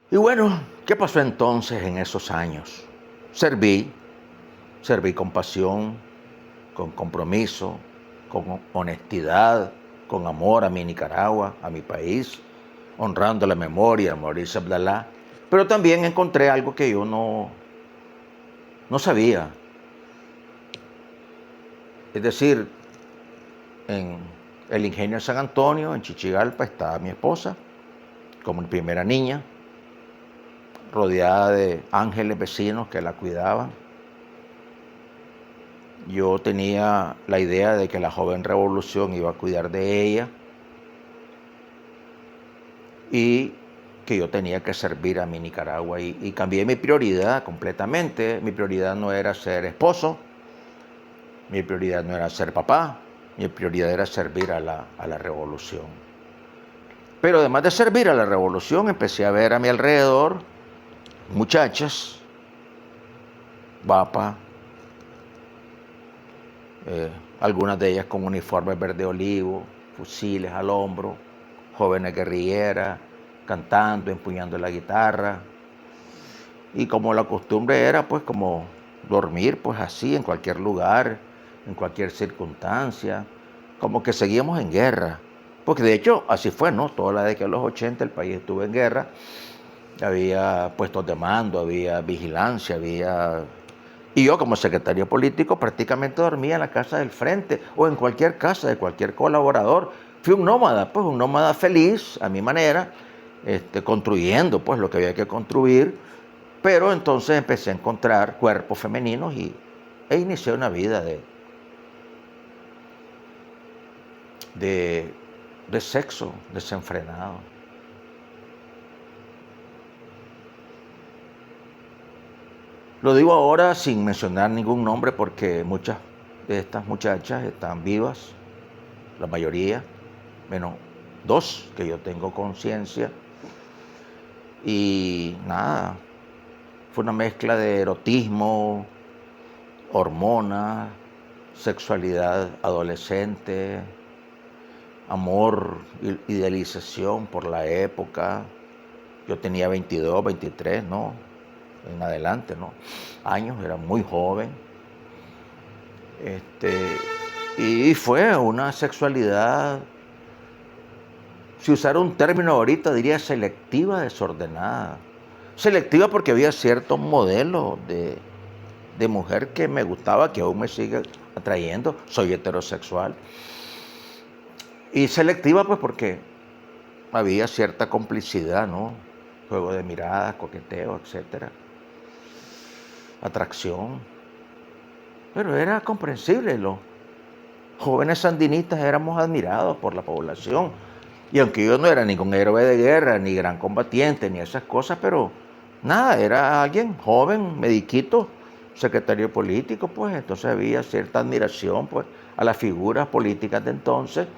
Y bueno, ¿qué pasó entonces en esos años? Serví, serví con pasión, con compromiso, con honestidad, con amor a mi Nicaragua, a mi país, honrando la memoria de Mauricio Abdalá. Pero también encontré algo que yo no sabía. Es decir, en el Ingenio de San Antonio, en Chichigalpa, estaba mi esposa, como mi primera niña, rodeada de ángeles vecinos que la cuidaban. Yo tenía la idea de que la joven revolución iba a cuidar de ella y que yo tenía que servir a mi Nicaragua. Y cambié mi prioridad completamente. Mi prioridad no era ser esposo, mi prioridad no era ser papá, mi prioridad era servir a la revolución. Pero además de servir a la revolución, empecé a ver a mi alrededor muchachas, guapas, algunas de ellas con uniformes verde olivo, fusiles al hombro, jóvenes guerrilleras, cantando, empuñando la guitarra. Y como la costumbre era, pues, como dormir, pues así, en cualquier lugar, en cualquier circunstancia, como que seguíamos en guerra. Porque de hecho, así fue, ¿no? Toda la década de los 80 el país estuvo en guerra. Había puestos de mando, había vigilancia, había... Y yo como secretario político prácticamente dormía en la casa del frente o en cualquier casa de cualquier colaborador. Fui un nómada, pues un nómada feliz a mi manera, construyendo pues lo que había que construir, pero entonces empecé a encontrar cuerpos femeninos e inicié una vida de, de sexo desenfrenado. Lo digo ahora sin mencionar ningún nombre porque muchas de estas muchachas están vivas, la mayoría, menos dos que yo tengo conciencia. Y nada, fue una mezcla de erotismo, hormonas, sexualidad adolescente, amor, idealización por la época. Yo tenía 22, 23, ¿no? En adelante, ¿no? Años, era muy joven. Y fue una sexualidad, si usara un término ahorita, diría selectiva, desordenada. Selectiva porque había ciertos modelos de mujer que me gustaba, que aún me sigue atrayendo. Soy heterosexual. Y selectiva pues porque había cierta complicidad, ¿no? Juego de miradas, coqueteo, etcétera. Atracción. Pero era comprensible. Los jóvenes sandinistas éramos admirados por la población. Y aunque yo no era ningún héroe de guerra, ni gran combatiente, ni esas cosas, pero nada, era alguien joven, mediquito, secretario político, pues entonces había cierta admiración pues, a las figuras políticas de entonces.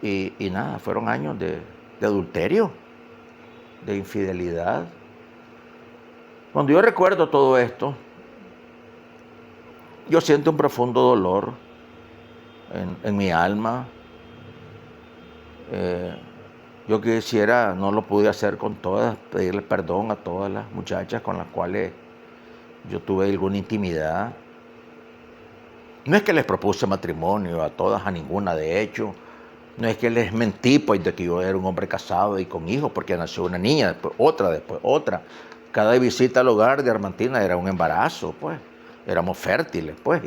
Y nada, fueron años de adulterio, de infidelidad. Cuando yo recuerdo todo esto, yo siento un profundo dolor en mi alma. Yo quisiera, no lo pude hacer con todas, pedirle perdón a todas las muchachas con las cuales yo tuve alguna intimidad. No es que les propuse matrimonio a todas, a ninguna de hecho. No es que les mentí pues de que yo era un hombre casado y con hijos, porque nació una niña, después otra. Cada visita al hogar de Armantina era un embarazo, pues. Éramos fértiles, pues.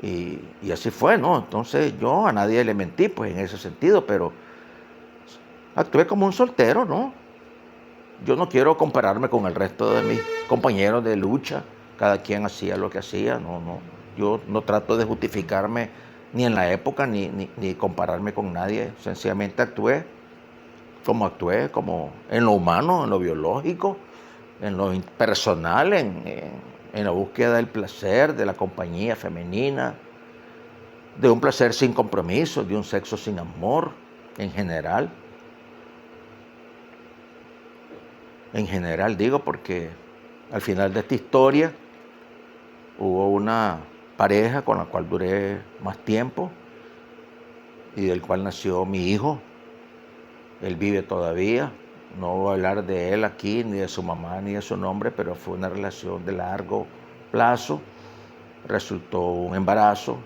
Y así fue, ¿no? Entonces yo a nadie le mentí, pues, en ese sentido, pero actué como un soltero, ¿no? Yo no quiero compararme con el resto de mis compañeros de lucha. Cada quien hacía lo que hacía, no. Yo no trato de justificarme ni en la época, ni compararme con nadie. Sencillamente actué, como en lo humano, en lo biológico, en lo personal, en la búsqueda del placer, de la compañía femenina, de un placer sin compromiso, de un sexo sin amor, en general. En general digo porque al final de esta historia hubo una pareja con la cual duré más tiempo y del cual nació mi hijo. Él vive todavía, No voy a hablar de él aquí, ni de su mamá, ni de su nombre, pero fue una relación de largo plazo. Resultó un embarazo.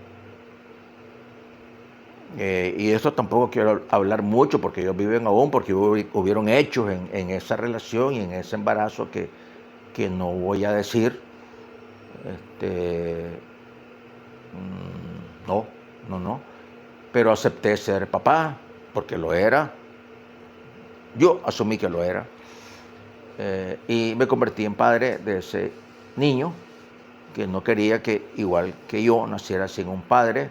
Y esto tampoco quiero hablar mucho porque ellos viven aún, porque hubieron hechos en esa relación y en ese embarazo que no voy a decir. Este, no, no. Pero acepté ser papá porque lo era. Yo asumí que lo era. Y me convertí en padre de ese niño que no quería que, igual que yo, naciera sin un padre.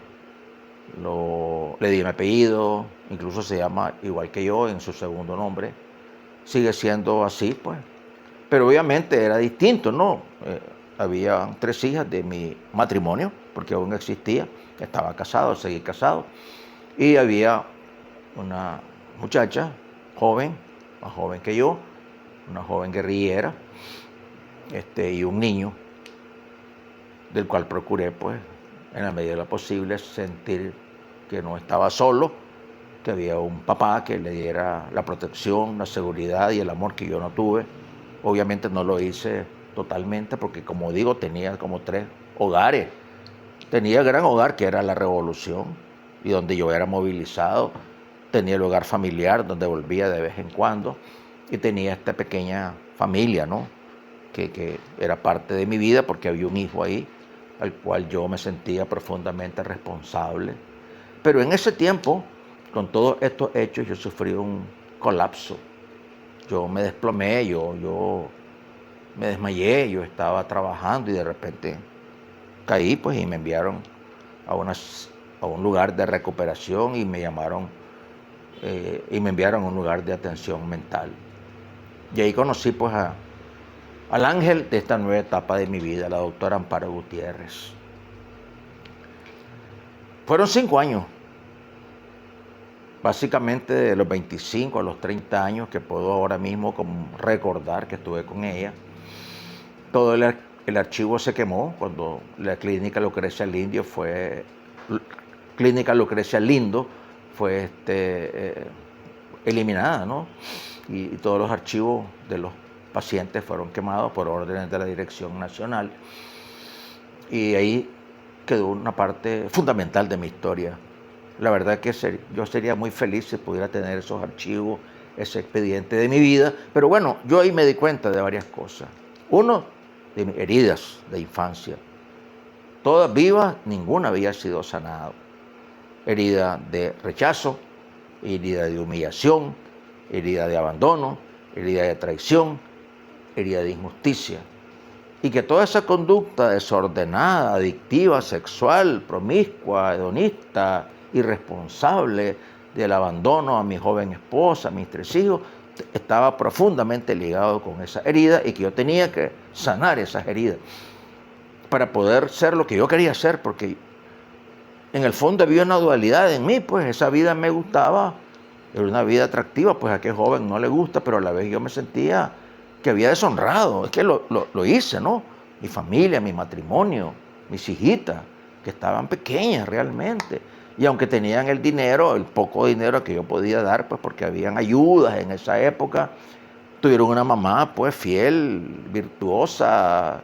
Le di mi apellido, incluso se llama igual que yo en su segundo nombre. Sigue siendo así, pues. Pero obviamente era distinto, ¿no? Había 3 hijas de mi matrimonio, porque aún existía. Estaba casado, seguí casado. Y había una muchacha joven, más joven que yo, una joven guerrillera, y un niño, del cual procuré, pues, en la medida de lo posible, sentir que no estaba solo, que había un papá que le diera la protección, la seguridad y el amor que yo no tuve. Obviamente no lo hice totalmente porque, como digo, tenía como 3 hogares. Tenía el gran hogar que era la revolución y donde yo era movilizado. Tenía el hogar familiar donde volvía de vez en cuando y tenía esta pequeña familia, ¿no? Que era parte de mi vida porque había un hijo ahí al cual yo me sentía profundamente responsable. Pero en ese tiempo, con todos estos hechos, yo sufrí un colapso. Yo me desplomé, yo me desmayé, yo estaba trabajando y de repente caí, pues, y me enviaron a un lugar de recuperación y me llamaron y me enviaron a un lugar de atención mental. Y ahí conocí, pues, al ángel de esta nueva etapa de mi vida, la doctora Amparo Gutiérrez. Fueron 5 años, básicamente de los 25 a los 30 años, que puedo ahora mismo como recordar que estuve con ella. Todo el archivo se quemó cuando la clínica Lucrecia Lindo fue eliminada, ¿no? Y todos los archivos de los pacientes fueron quemados por órdenes de la Dirección Nacional. Y ahí quedó una parte fundamental de mi historia. La verdad que yo sería muy feliz si pudiera tener esos archivos, ese expediente de mi vida. Pero bueno, yo ahí me di cuenta de varias cosas. Uno, de mis heridas de infancia. Todas vivas, ninguna había sido sanada. Herida de rechazo, herida de humillación, herida de abandono, herida de traición, herida de injusticia. Y que toda esa conducta desordenada, adictiva, sexual, promiscua, hedonista, irresponsable del abandono a mi joven esposa, a mis 3 hijos, estaba profundamente ligado con esa herida y que yo tenía que sanar esas heridas para poder ser lo que yo quería ser, porque en el fondo había una dualidad en mí, pues esa vida me gustaba, era una vida atractiva, pues a qué joven no le gusta, pero a la vez yo me sentía que había deshonrado, es que lo hice, ¿no? Mi familia, mi matrimonio, mis hijitas, que estaban pequeñas realmente, y aunque tenían el dinero, el poco dinero que yo podía dar, pues porque habían ayudas en esa época, tuvieron una mamá pues fiel, virtuosa,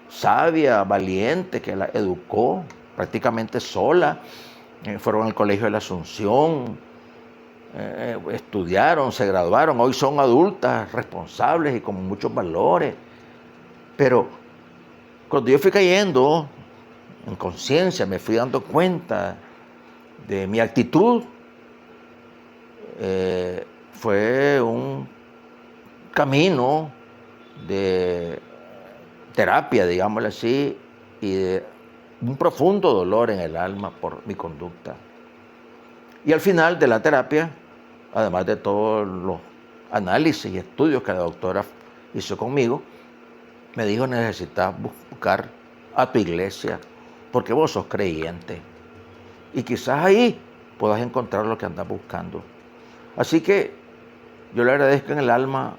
sabia, valiente, que la educó prácticamente sola. Fueron al Colegio de la Asunción, estudiaron, se graduaron, hoy son adultas, responsables y con muchos valores. Pero cuando yo fui cayendo en conciencia, me fui dando cuenta de mi actitud, fue un camino de terapia, digámoslo así, y de un profundo dolor en el alma por mi conducta. Y al final de la terapia, además de todos los análisis y estudios que la doctora hizo conmigo, me dijo: necesitas buscar a tu iglesia porque vos sos creyente y quizás ahí puedas encontrar lo que andas buscando. Así que yo le agradezco en el alma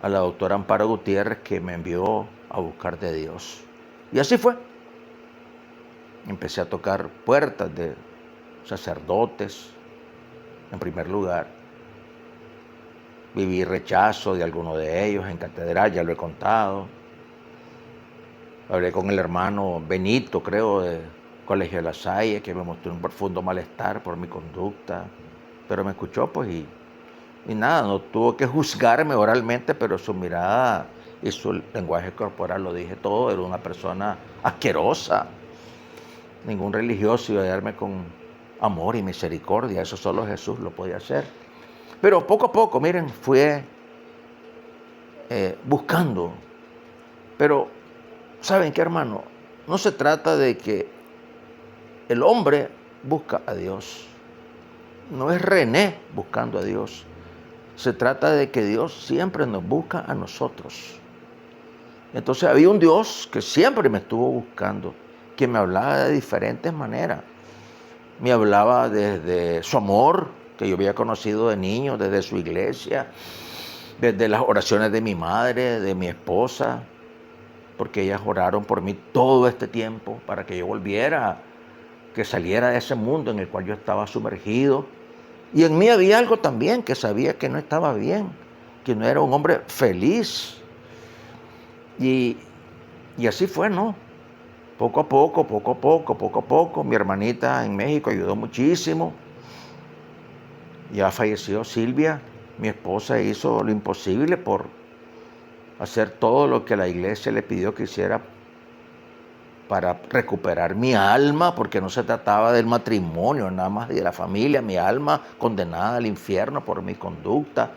a la doctora Amparo Gutiérrez que me envió a buscar de Dios. Y así fue. Empecé a tocar puertas de sacerdotes, en primer lugar. Viví rechazo de alguno de ellos en catedral, ya lo he contado. Hablé con el hermano Benito, creo, de Colegio de la Salle, que me mostró un profundo malestar por mi conducta, pero me escuchó pues y nada, no tuvo que juzgarme oralmente, pero su mirada y su lenguaje corporal lo dije todo. Era una persona asquerosa. Ningún religioso iba a darme con amor y misericordia, eso solo Jesús lo podía hacer. Pero poco a poco, miren, fui buscando. Pero, ¿saben qué, hermano? No se trata de que el hombre busca a Dios. No es René buscando a Dios. Se trata de que Dios siempre nos busca a nosotros. Entonces había un Dios que siempre me estuvo buscando, que me hablaba de diferentes maneras. Me hablaba desde su amor, que yo había conocido de niño, desde su iglesia, desde las oraciones de mi madre, de mi esposa, porque ellas oraron por mí todo este tiempo para que yo volviera, que saliera de ese mundo en el cual yo estaba sumergido. Y en mí había algo también que sabía que no estaba bien, que no era un hombre feliz. Y así fue, ¿no? Poco a poco, poco a poco, poco a poco. Mi hermanita en México ayudó muchísimo. Ya falleció Silvia. Mi esposa hizo lo imposible por hacer todo lo que la iglesia le pidió que hiciera para recuperar mi alma, porque no se trataba del matrimonio, nada más de la familia, mi alma condenada al infierno por mi conducta,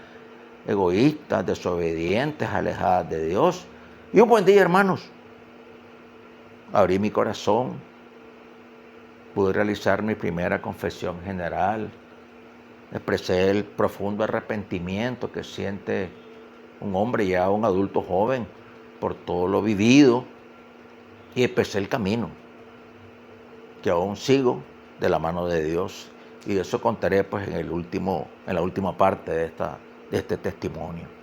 egoístas, desobedientes, alejadas de Dios. Y un buen día, hermanos, abrí mi corazón, pude realizar mi primera confesión general, expresé el profundo arrepentimiento que siente un hombre ya un adulto joven por todo lo vivido y empecé el camino que aún sigo de la mano de Dios, y de eso contaré pues en la última parte de este testimonio.